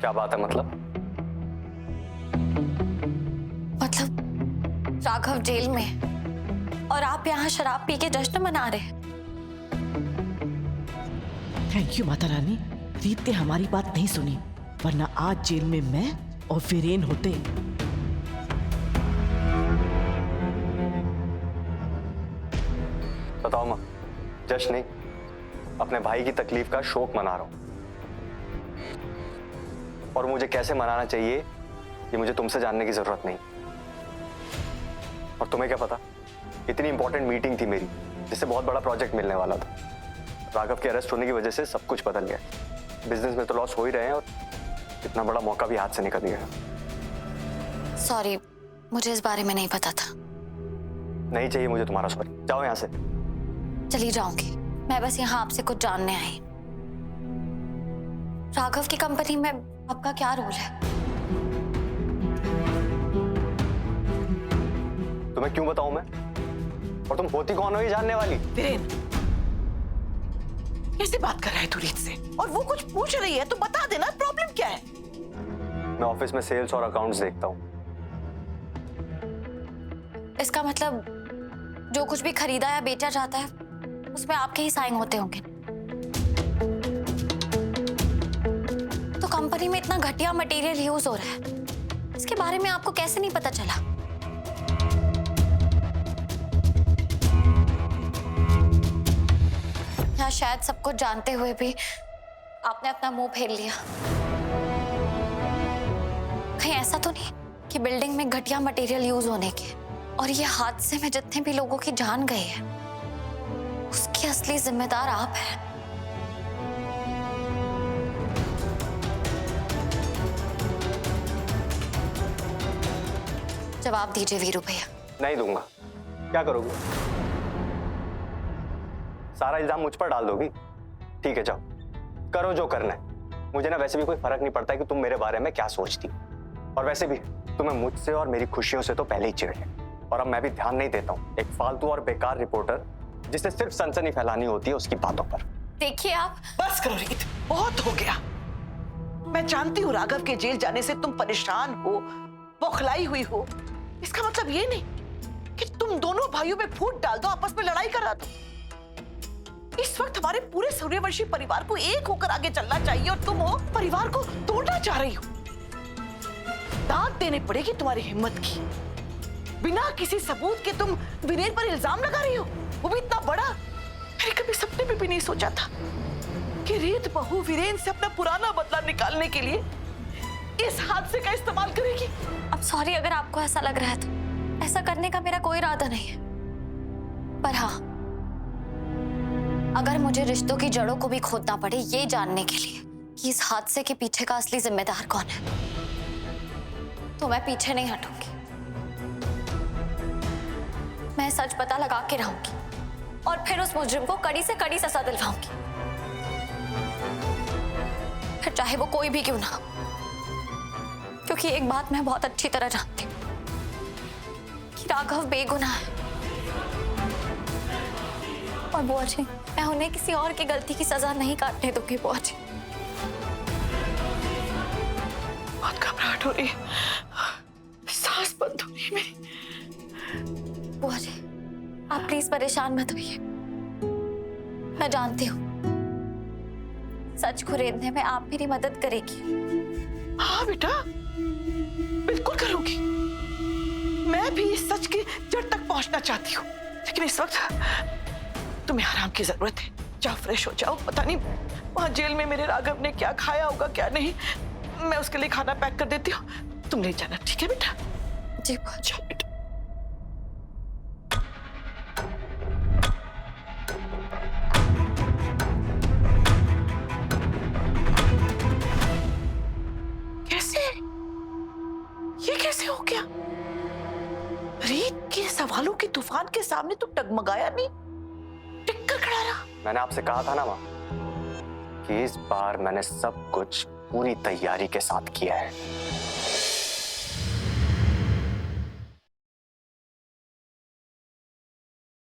क्या बात है मतलब? राघव जेल में और आप यहाँ शराब पी के जश्न मना रहे हैं। थैंक यू माता रानी, रीत ने हमारी बात नहीं सुनी, वरना आज जेल में मैं और वीरेन होते। बताओ माँ, जश्न नहीं, अपने भाई की तकलीफ का शोक मना रहा हूं। और मुझे कैसे मनाना चाहिए ये मुझे तुमसे जानने की जरूरत नहीं। और तुम्हें क्या पता, इतनी इंपॉर्टेंट मीटिंग थी मेरी जिससे बहुत बड़ा प्रोजेक्ट मिलने वाला था। राघव के अरेस्ट होने की वजह से सब कुछ बदल गया। बिजनेस में तो लॉस हो ही रहे हैं और इतना बड़ा मौका भी हाथ से निकल गया। सॉरी, मुझे इस बारे में नहीं पता था। नहीं चाहिए मुझे तुम्हारा सॉरी, जाओ यहाँ से। चली जाऊंगी, मैं बस यहाँ आपसे कुछ जानने आई। राघव की कंपनी में आपका क्या रोल है? तुम्हें क्यों बताऊं मैं? और तुम होती कौन हो ये जानने वाली? वीरेन, कैसे बात कर रहा है तू रीत से? और वो कुछ पूछ रही है तो बता देना, प्रॉब्लम क्या है? मैं ऑफिस में सेल्स और अकाउंट्स देखता हूँ। इसका मतलब जो कुछ भी खरीदा या बेचा जाता है उसमें आपके ही साइन होते होंगे। तो कंपनी में इतना घटिया मटेरियल यूज हो रहा है, इसके बारे में आपको कैसे नहीं पता चला? या शायद सब कुछ जानते हुए भी आपने अपना मुंह फेर लिया। कहीं ऐसा तो नहीं कि बिल्डिंग में घटिया मटेरियल यूज होने के और ये हादसे में जितने भी लोगों की जान गई है उसकी असली जिम्मेदार आप हैं? जवाब दीजिए वीरू भैया। नहीं दूंगा। क्या करोगे? सारा इल्जाम मुझ पर डाल दोगी? ठीक है, जाओ करो जो करना है। मुझे ना वैसे भी कोई फर्क नहीं पड़ता कि तुम मेरे बारे में क्या सोचती। और वैसे भी तुम्हें मुझसे और मेरी खुशियों से तो पहले ही चिढ़ है। और अब मैं भी ध्यान नहीं देता हूँ एक फालतू और बेकार रिपोर्टर जिसे सिर्फ सनसनी फैलानी होती है उसकी बातों पर। देखिए आप। बस करो रीत, बहुत हो गया। मैं जानती हूँ राघव के जेल जाने से तुम परेशान हो, बौखलाई हुई हो। इसका मतलब ये नहीं कि तुम दोनों भाइयों में फूट डाल दो, आपस में लड़ाई करा दो। इस वक्त हमारे पूरे सूर्यवंशी परिवार को एक होकर आगे चलना चाहिए और तुम हो परिवार को तोड़ना चाह रही हो। दांत देने पड़ेगी तुम्हारी हिम्मत की। बिना किसी सबूत के तुम वीरेन पर इल्जाम लगा रही हो, वो भी इतना बड़ा। मैंने कभी सपने में भी नहीं सोचा था कि रीत बहू वीरेन से अपना पुराना बदला निकालने के लिए इस हादसे का इस्तेमाल करेगी। अब सॉरी अगर आपको ऐसा लग रहा है तो ऐसा करने का मेरा कोई इरादा नहीं है। पर हाँ, अगर मुझे रिश्तों की जड़ों को भी खोदना पड़े ये जानने के लिए कि इस हादसे के पीछे का असली जिम्मेदार कौन है, तो मैं पीछे नहीं हटूंगी। मैं सच पता लगा के रहूंगी और फिर उस मुजरिम को कड़ी से कड़ी सजा दिलवाऊंगी, फिर चाहे वो कोई भी क्यों ना हो। क्योंकि एक बात मैं बहुत अच्छी तरह जानती हूँ कि राघव बेगुनाह है। और बुआ जी, मैं उन्हें किसी और की गलती की सजा नहीं काटने दूंगी बुआ जी। बहुत घबराहट हो रही है, सांस बंद हो रही है मेरी। बुआ जी, आप प्लीज परेशान मत होइए। मैं जानती हूँ सच खुरेदने में आप मेरी मदद करेगी। हाँ बेटा, बिल्कुल करूंगी। मैं भी इस सच की जड़ तक पहुंचना चाहती हूँ, लेकिन इस वक्त तुम्हें आराम की जरूरत है। जाओ फ्रेश हो जाओ। पता नहीं वहां जेल में मेरे राघव ने क्या खाया होगा क्या नहीं। मैं उसके लिए खाना पैक कर देती हूँ, तुम ले जाना। ठीक है बेटा? जी बुआ जी। जाओ बेटा। कैसे? ये कैसे हो गया? रीत के सवालों के तूफान के सामने तू डगमगाया नहीं, टिक कर खड़ा रहा। मैंने आपसे कहा था ना माँ कि इस बार मैंने सब कुछ पूरी तैयारी के साथ किया है।